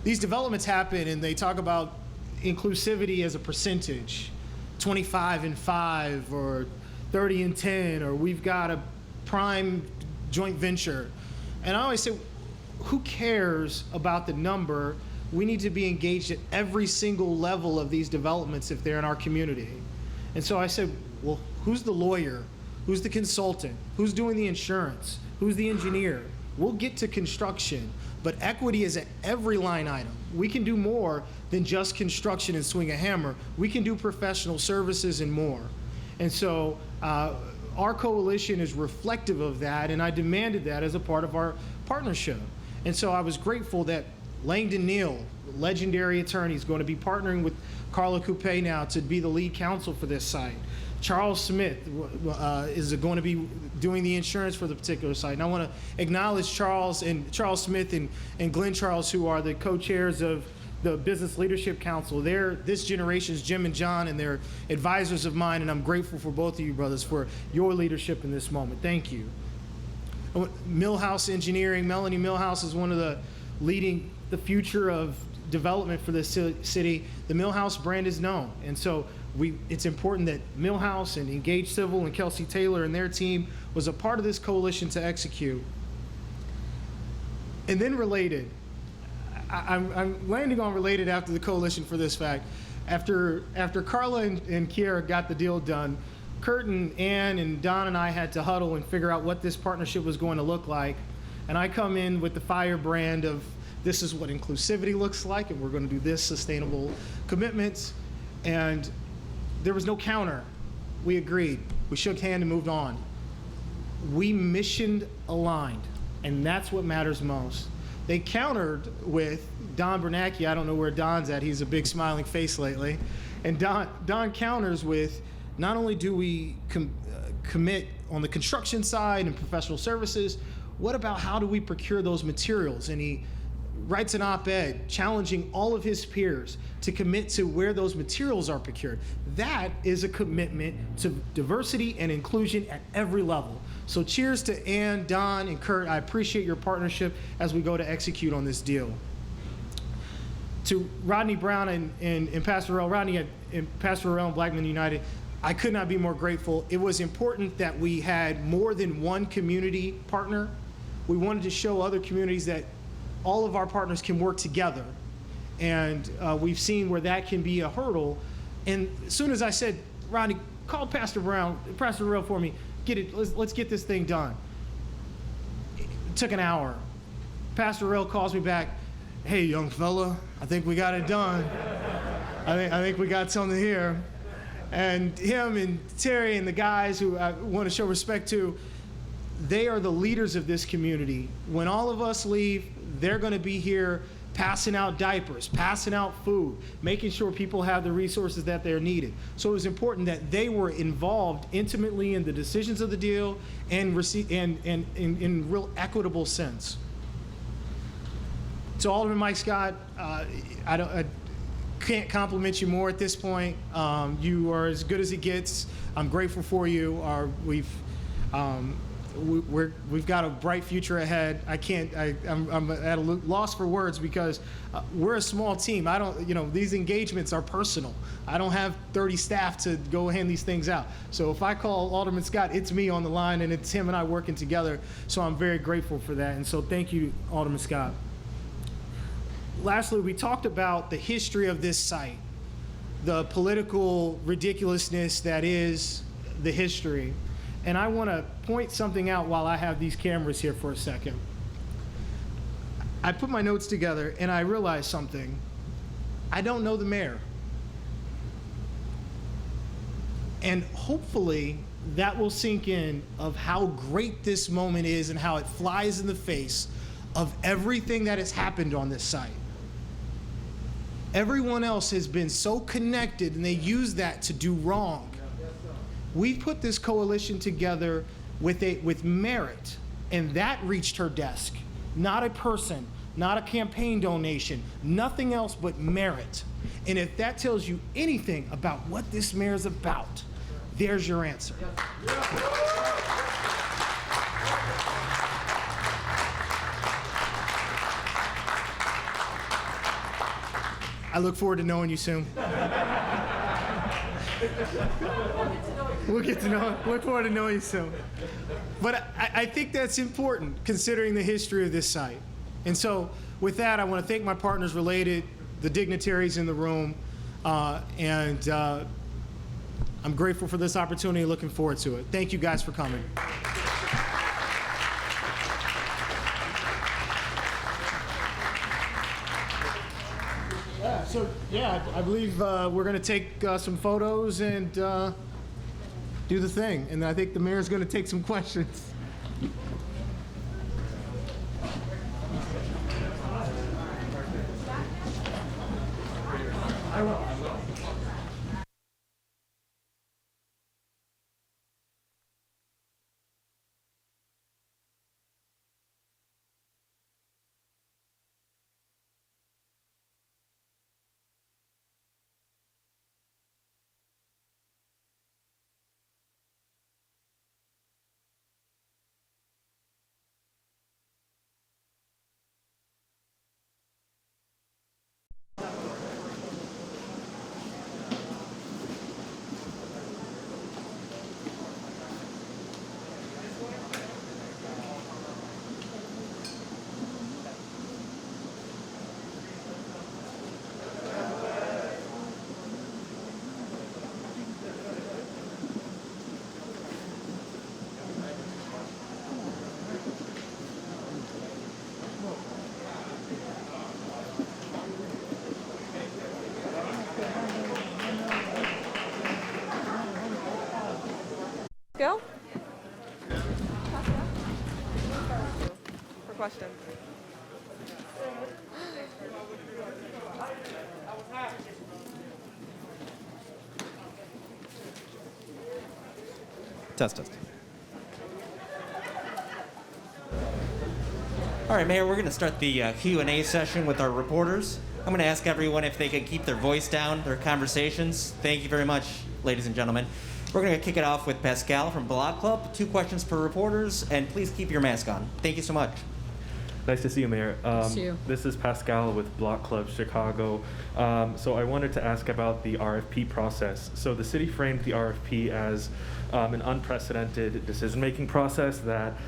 these developments happen and they talk about inclusivity as a percentage, 25 and 5 or 30 and 10, or we've got a prime joint venture. And I always say, who cares about the number? We need to be engaged at every single level of these developments if they're in our community. And so I said, well, who's the lawyer? Who's the consultant? Who's doing the insurance? Who's the engineer? We'll get to construction, but equity is at every line item. We can do more than just construction and swing a hammer. We can do professional services and more. And so our coalition is reflective of that, and I demanded that as a part of our partnership. And so I was grateful that Langdon Neal, legendary attorney, is going to be partnering with Carla Coupe now to be the lead counsel for this site. Charles Smith is going to be doing the insurance for the particular site. And I want to acknowledge Charles Smith and Glenn Charles, who are the co-chairs of the Business Leadership Council. They're this generation's Jim and John, and they're advisors of mine, and I'm grateful for both of you brothers for your leadership in this moment. Thank you. Millhouse Engineering, Melanie Millhouse is one of the leading the future of development for this city. The Millhouse brand is known, and so it's important that Millhouse and Engage Civil and Kelsey Taylor and their team was a part of this coalition to execute. And then related, I'm landing on related after the coalition for this fact. After Carla and Kiera got the deal done, Kurt and Ann and Don and I had to huddle and figure out what this partnership was going to look like. And I come in with the firebrand of this is what inclusivity looks like, and we're going to do this, sustainable commitments. And there was no counter. We agreed. We shook hands and moved on. We mission aligned, and that's what matters most. They countered with Don Bernanke. I don't know where Don's at. He's a big smiling face lately. And Don counters with, not only do we commit on the construction side and professional services, what about how do we procure those materials? And he writes an op-ed challenging all of his peers to commit to where those materials are procured. That is a commitment to diversity and inclusion at every level. So cheers to Ann, Don, and Kurt. I appreciate your partnership as we go to execute on this deal. To Rodney Brown and Pastor Earl, Rodney and Pastor Earl and Blackman United, I could not be more grateful. It was important that we had more than one community partner. We wanted to show other communities that all of our partners can work together. And we've seen where that can be a hurdle. And as soon as I said, Rodney, call Pastor Real for me. Let's get this thing done. It took an hour. Pastor Real calls me back. Hey, young fella, I think we got it done. I think we got something here. And him and Terry and the guys who I want to show respect to, they are the leaders of this community. When all of us leave, they're going to be here passing out diapers, passing out food, making sure people have the resources that they're needed. So it was important that they were involved intimately in the decisions of the deal and in real equitable sense. So Alderman Mike Scott, I can't compliment you more at this point. You are as good as it gets. I'm grateful for you. We've got a bright future ahead. I'm at a loss for words because we're a small team. These engagements are personal. I don't have 30 staff to go hand these things out. So if I call Alderman Scott, it's me on the line and it's him and I working together. So I'm very grateful for that. And so thank you, Alderman Scott. Lastly, we talked about the history of this site, the political ridiculousness that is the history. And I want to point something out while I have these cameras here for a second. I put my notes together and I realized something. I don't know the mayor. And hopefully that will sink in of how great this moment is and how it flies in the face of everything that has happened on this site. Everyone else has been so connected and they use that to do wrong. We put this coalition together with merit, and that reached her desk. Not a person, not a campaign donation, nothing else but merit. And if that tells you anything about what this mayor is about, there's your answer. I look forward to knowing you soon. We'll get to know. Look forward to knowing you soon. But I think that's important considering the history of this site. And so with that, I want to thank my partners related, the dignitaries in the room, and I'm grateful for this opportunity, looking forward to it. Thank you guys for coming. I believe we're going to take some photos and do the thing. And I think the mayor's going to take some questions. I will.
Go. For questions.
Test. All right, Mayor, we're going to start the Q&A session with our reporters. I'm going to ask everyone if they could keep their voice down, their conversations. Thank you very much, ladies and gentlemen. We're going to kick it off with Pascal from Block Club. 2 questions per reporters, and please keep your mask on. Thank you so much.
Nice to see you, Mayor.
Nice to see you.
This is Pascal with Block Club Chicago. So I wanted to ask about the RFP process. So the city framed the RFP as an unprecedented decision-making process that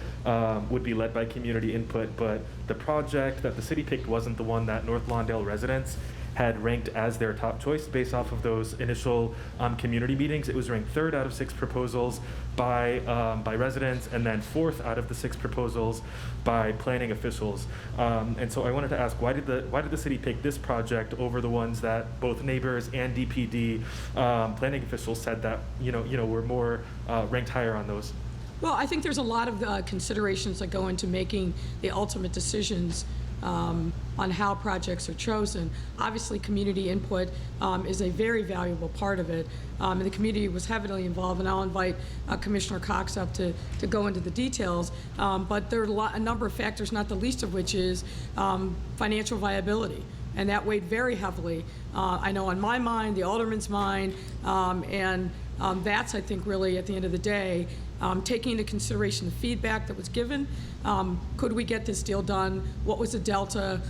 would be led by community input, but the project that the city picked wasn't the one that North Lawndale residents had ranked as their top choice based off of those initial community meetings. It was ranked 3rd out of 6 proposals by residents, and then 4th out of the 6 proposals by planning officials. And so I wanted to ask, why did the city pick this project over the ones that both neighbors and DPD planning officials said that were more ranked higher on those?
Well, I think there's a lot of considerations that go into making the ultimate decisions on how projects are chosen. Obviously, community input is a very valuable part of it, and the community was heavily involved, and I'll invite Commissioner Cox up to go into the details, but there are a number of factors, not the least of which is financial viability, and that weighed very heavily, I know, on my mind, the alderman's mind, and that's, I think, really, at the end of the day, taking into consideration the feedback that was given. Could we get this deal done? What was the delta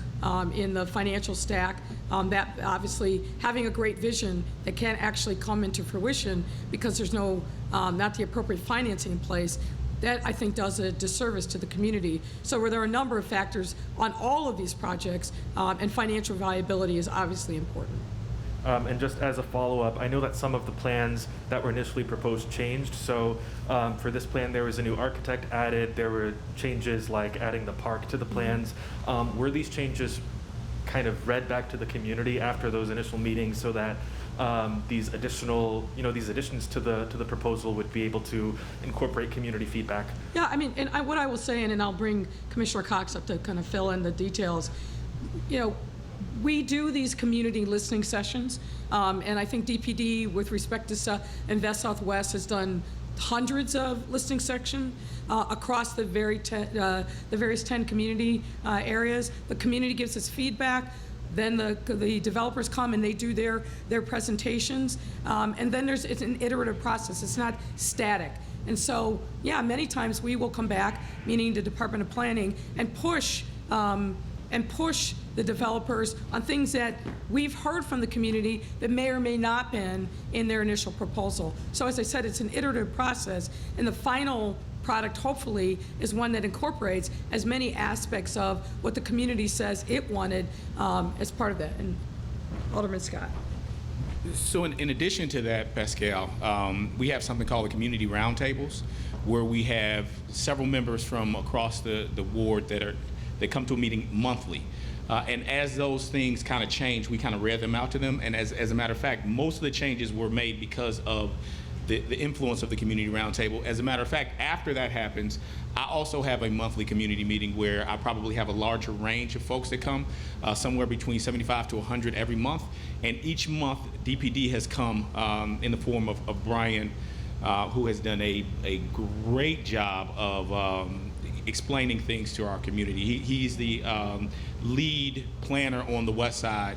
in the financial stack? That obviously having a great vision that can't actually come into fruition because there's no, not the appropriate financing in place, that I think does a disservice to the community. So where there are a number of factors on all of these projects, and financial viability is obviously important.
And just as a follow-up, I know that some of the plans that were initially proposed changed. So for this plan, there was a new architect added. There were changes like adding the park to the plans. Were these changes kind of read back to the community after those initial meetings so that these additional, these additions to the proposal would be able to incorporate community feedback? Yeah,
I mean, and what I will say, and I'll bring Commissioner Cox up to kind of fill in the details, we do these community listening sessions, and I think DPD, with respect to Invest Southwest, has done hundreds of listening sections across the various 10 community areas. The community gives us feedback. Then the developers come and they do their presentations, and then it's an iterative process. It's not static. And so, yeah, many times we will come back, meaning the Department of Planning, and push the developers on things that we've heard from the community that may or may not been in their initial proposal. So as I said, it's an iterative process, and the final product, hopefully, is one that incorporates as many aspects of what the community says it wanted as part of that. And Alderman Scott.
So in addition to that, Pascal, we have something called the community roundtables, where we have several members from across the ward that come to a meeting monthly. And as those things kind of change, we kind of read them out to them. And as a matter of fact, most of the changes were made because of the influence of the community roundtable. As a matter of fact, after that happens, I also have a monthly community meeting where I probably have a larger range of folks that come, somewhere between 75 to 100 every month. And each month, DPD has come in the form of Brian, who has done a great job of explaining things to our community. He's the lead planner on the west side.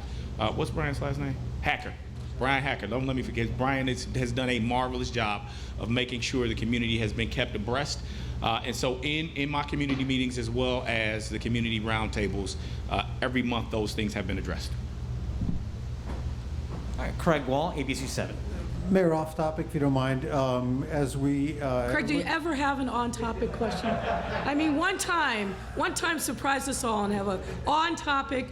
What's Brian's last name? Hacker. Brian Hacker. Don't let me forget. Brian has done a marvelous job of making sure the community has been kept abreast. And so in my community meetings, as well as the community roundtables, every month those things have been addressed.
All right, Craig Wall, ABC 7.
Mayor, off topic, if you don't mind, as we...
Craig, do you ever have an on-topic question? I mean, one time surprise us all and have an on-topic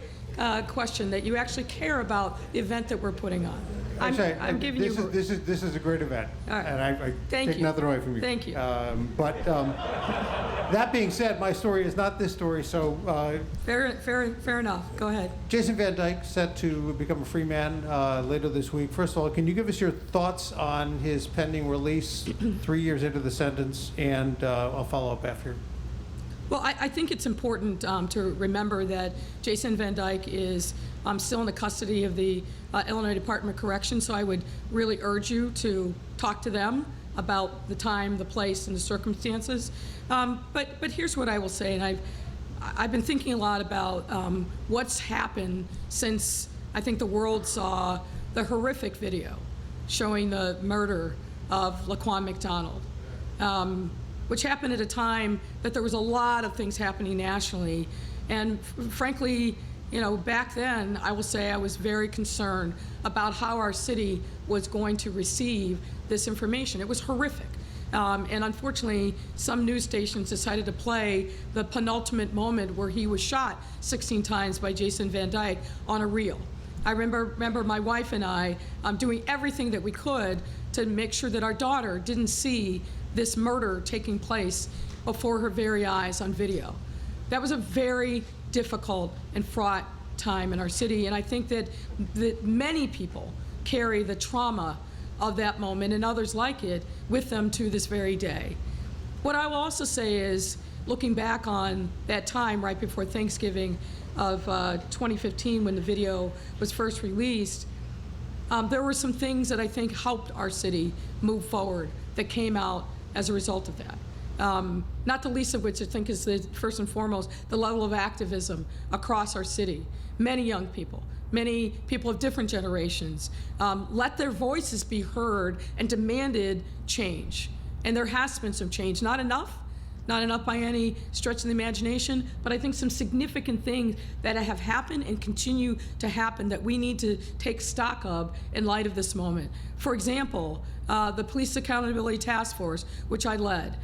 question that you actually care about the event that we're putting on. I'm giving you...
This is a great event,
right.
And I take nothing away from you.
Thank you.
But that being said, my story is not this story, so...
Fair enough. Go ahead.
Jason Van Dyke set to become a free man later this week. First of all, can you give us your thoughts on his pending release 3 years into the sentence? And I'll follow up after.
Well, I think it's important to remember that Jason Van Dyke is still in the custody of the Illinois Department of Corrections, so I would really urge you to talk to them about the time, the place, and the circumstances. But here's what I will say, and I've been thinking a lot about what's happened since I think the world saw the horrific video showing the murder of Laquan McDonald. Which happened at a time that there was a lot of things happening nationally. And frankly, back then, I will say I was very concerned about how our city was going to receive this information. It was horrific. And unfortunately, some news stations decided to play the penultimate moment where he was shot 16 times by Jason Van Dyke on a reel. I remember my wife and I doing everything that we could to make sure that our daughter didn't see this murder taking place before her very eyes on video. That was a very difficult and fraught time in our city, and I think that many people carry the trauma of that moment and others like it with them to this very day. What I will also say is, looking back on that time right before Thanksgiving of 2015 when the video was first released, there were some things that I think helped our city move forward that came out as a result of that. Not the least of which I think is first and foremost the level of activism across our city. Many young people, many people of different generations let their voices be heard and demanded change. And there has been some change, not enough by any stretch of the imagination, but I think some significant things that have happened and continue to happen that we need to take stock of in light of this moment. For example, the Police Accountability Task Force, which I led,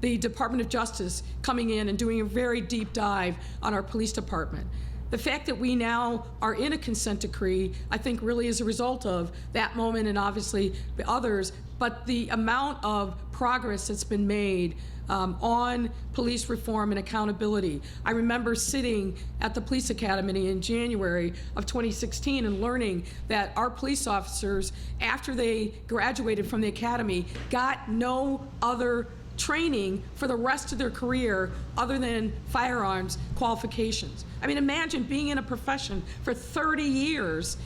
the Department of Justice coming in and doing a very deep dive on our police department. The fact that we now are in a consent decree, I think really is a result of that moment and obviously the others, but the amount of progress that's been made on police reform and accountability. I remember sitting at the police academy in January of 2016 and learning that our police officers, after they graduated from the academy, got no other training for the rest of their career other than firearms qualifications. I mean, imagine being in a profession for 30 years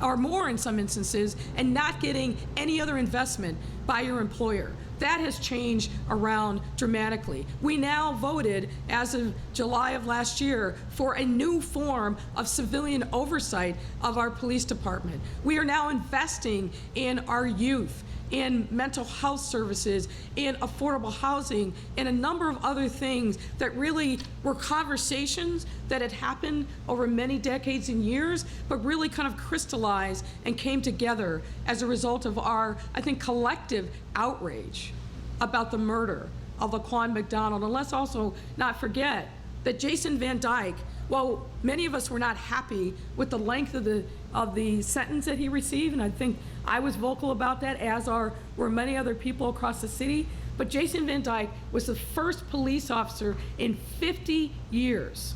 or more in some instances and not getting any other investment by your employer. That has changed around dramatically. We now voted, as of July of last year, for a new form of civilian oversight of our police department. We are now investing in our youth, in mental health services, in affordable housing, and a number of other things that really were conversations that had happened over many decades and years, but really kind of crystallized and came together as a result of our, I think, collective outrage about the murder of Laquan McDonald. And let's also not forget that Jason Van Dyke, while many of us were not happy with the length of the sentence that he received, and I think I was vocal about that, as were many other people across the city, but Jason Van Dyke was the first police officer in 50 years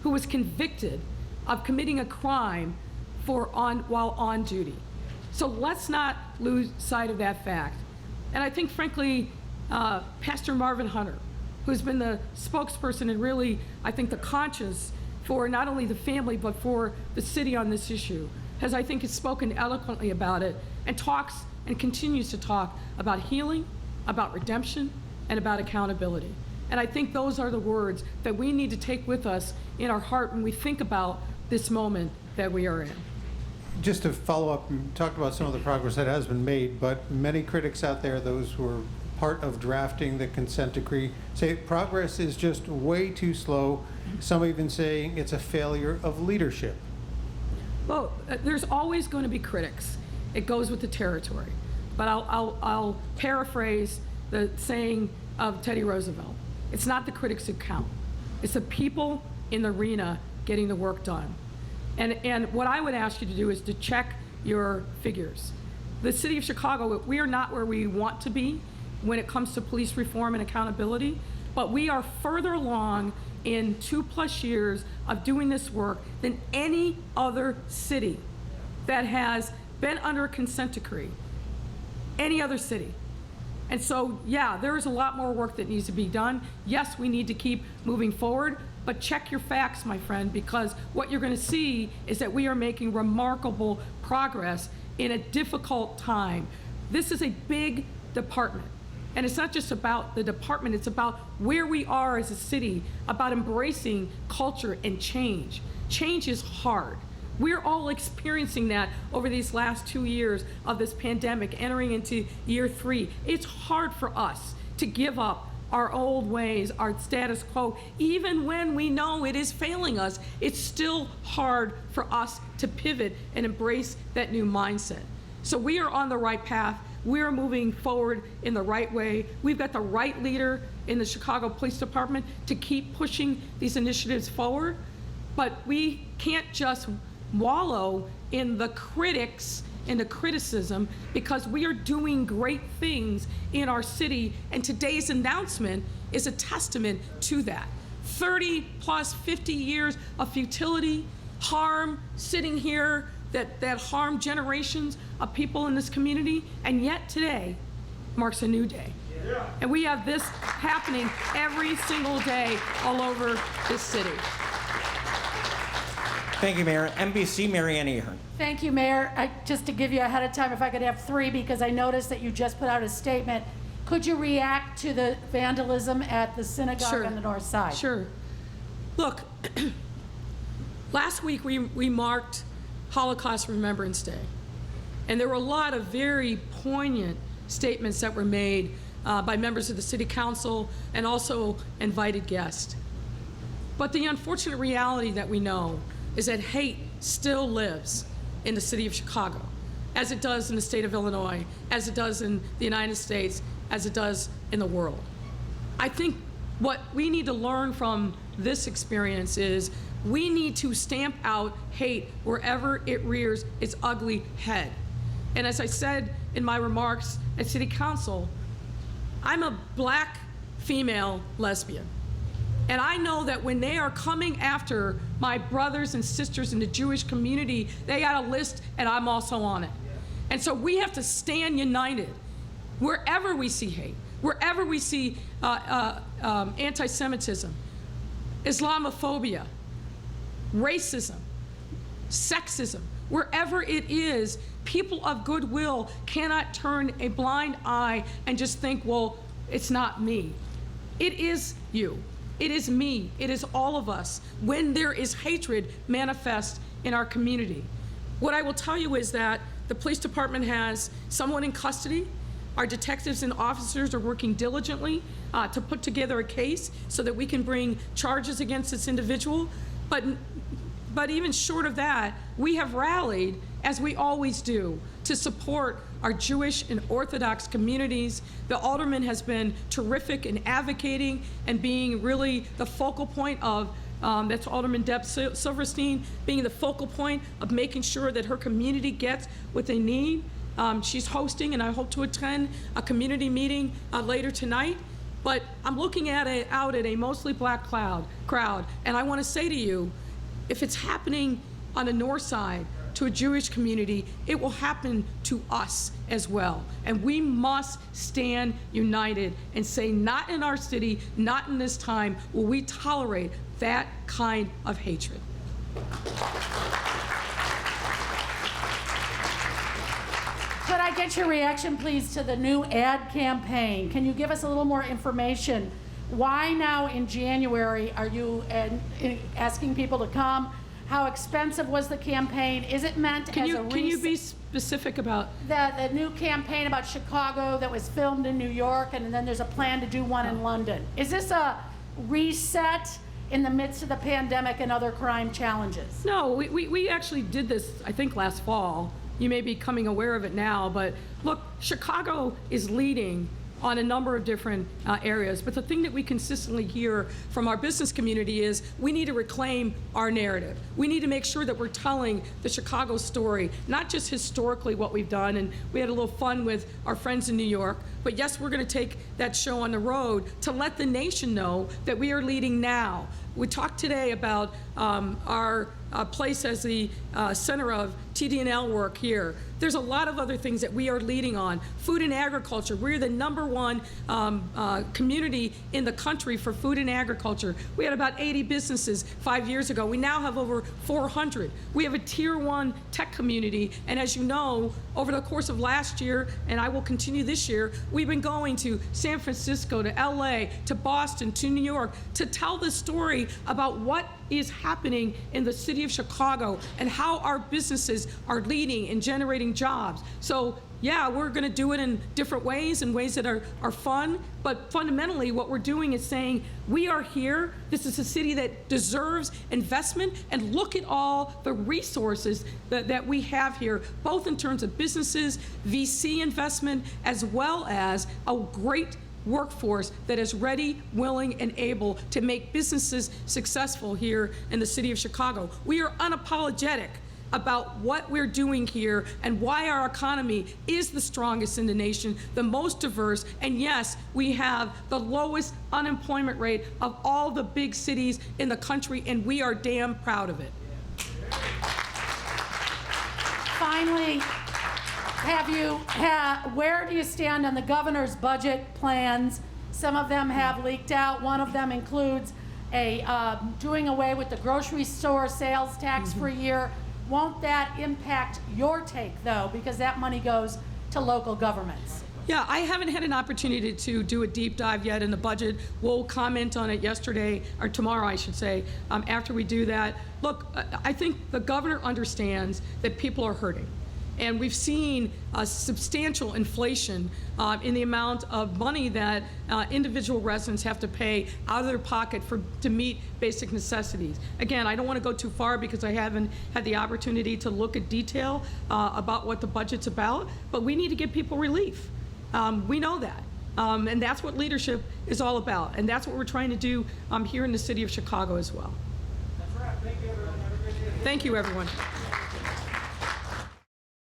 who was convicted of committing a crime while on duty. So let's not lose sight of that fact. And I think, frankly, Pastor Marvin Hunter, who's been the spokesperson and really, I think, the conscience for not only the family but for the city on this issue, has spoken eloquently about it and talks and continues to talk about healing, about redemption, and about accountability. And I think those are the words that we need to take with us in our heart when we think about this moment that we are in.
Just to follow up, you talked about some of the progress that has been made, but many critics out there, those who are part of drafting the consent decree, say progress is just way too slow. Some even saying it's a failure of leadership.
Well, there's always going to be critics. It goes with the territory. But I'll paraphrase the saying of Teddy Roosevelt. It's not the critics who count. It's the people in the arena getting the work done. And what I would ask you to do is to check your figures. The city of Chicago, we are not where we want to be when it comes to police reform and accountability, but we are further along in 2+ years of doing this work than any other city that has been under a consent decree, any other city. And so, yeah, there is a lot more work that needs to be done. Yes, we need to keep moving forward, but check your facts, my friend, because what you're going to see is that we are making remarkable progress in a difficult time. This is a big department. And it's not just about the department, it's about where we are as a city, about embracing culture and change. Change is hard. We're all experiencing that over these last 2 years of this pandemic, entering into year 3. It's hard for us to give up our old ways, our status quo, even when we know it is failing us. It's still hard for us to pivot and embrace that new mindset. So we are on the right path. We're moving forward in the right way. We've got the right leader in the Chicago Police Department to keep pushing these initiatives forward. But we can't just wallow in the critics and the criticism, because we are doing great things in our city, and today's announcement is a testament to that. 30 plus 50 years of futility, harm sitting here that harmed generations of people in this community, and yet today marks a new day. And we have this happening every single day all over this city.
Thank you, Mayor. NBC, Marianne Ahern.
Thank you, Mayor. Just to give you ahead of time, if I could have 3, because I noticed that you just put out a statement. Could you react to the vandalism at the synagogue
Sure.
on the north side?
Sure. Look, last week we marked Holocaust Remembrance Day, and there were a lot of very poignant statements that were made by members of the City Council and also invited guests. But the unfortunate reality that we know is that hate still lives in the city of Chicago, as it does in the state of Illinois, as it does in the United States, as it does in the world. I think what we need to learn from this experience is we need to stamp out hate wherever it rears its ugly head. And as I said in my remarks at City Council, I'm a black female lesbian. And I know that when they are coming after my brothers and sisters in the Jewish community, they got a list, and I'm also on it. And so we have to stand united wherever we see hate, wherever we see anti-Semitism, Islamophobia, racism, sexism, wherever it is. People of goodwill cannot turn a blind eye and just think, well, it's not me. It is you. It is me. It is all of us. When there is hatred manifest in our community. What I will tell you is that the police department has someone in custody. Our detectives and officers are working diligently to put together a case so that we can bring charges against this individual. But even short of that, we have rallied, as we always do, to support our Jewish and Orthodox communities. The Alderman has been terrific in advocating and being really the focal point of, that's Alderman Deb Silverstein, being the focal point of making sure that her community gets what they need. She's hosting, and I hope to attend, a community meeting later tonight. But I'm looking out at a mostly black crowd, and I want to say to you, if it's happening on the north side to a Jewish community, it will happen to us as well. And we must stand united and say, not in our city, not in this time, will we tolerate that kind of hatred.
Could I get your reaction, please, to the new ad campaign? Can you give us a little more information? Why now in January are you asking people to come? How expensive was the campaign? Is it meant as a
Can you be specific about?
The new campaign about Chicago that was filmed in New York, and then there's a plan to do one in London. Is this a reset in the midst of the pandemic and other crime challenges?
No, we actually did this, I think, last fall. You may be becoming aware of it now, but look, Chicago is leading on a number of different areas. But the thing that we consistently hear from our business community is we need to reclaim our narrative. We need to make sure that we're telling the Chicago story, not just historically what we've done, and we had a little fun with our friends in New York, but yes, we're gonna take that show on the road to let the nation know that we are leading now. We talked today about our place as the center of TD&L work here. There's a lot of other things that we are leading on. Food and agriculture. We're the #1 community in the country for food and agriculture. We had about 80 businesses 5 years ago. We now have over 400. We have a Tier 1 tech community, and as you know, over the course of last year, and I will continue this year, we've been going to San Francisco, to LA, to Boston, to New York, to tell the story about what is happening in the city of Chicago and how our businesses are leading and generating jobs. So yeah, we're going to do it in different ways, in ways that are fun, but fundamentally what we're doing is saying we are here. This is a city that deserves investment, and look at all the resources that we have here, both in terms of businesses, VC investment, as well as a great workforce that is ready, willing, and able to make businesses successful here in the city of Chicago. We are unapologetic about what we're doing here and why our economy is the strongest in the nation, the most diverse, and yes, we have the lowest unemployment rate of all the big cities in the country, and we are damn proud of it.
Finally, where do you stand on the governor's budget plans? Some of them have leaked out. One of them includes doing away with the grocery store sales tax for a year. Won't that impact your take, though, because that money goes to local governments?
Yeah, I haven't had an opportunity to do a deep dive yet in the budget. We'll comment on it yesterday, or tomorrow, I should say, after we do that. Look, I think the governor understands that people are hurting. And we've seen a substantial inflation in the amount of money that individual residents have to pay out of their pocket to meet basic necessities. Again, I don't want to go too far because I haven't had the opportunity to look at detail about what the budget's about, but we need to give people relief. We know that. And that's what leadership is all about. And that's what we're trying to do here in the city of Chicago as well. That's right. Thank you, everyone. Have a great day. Thank you, everyone.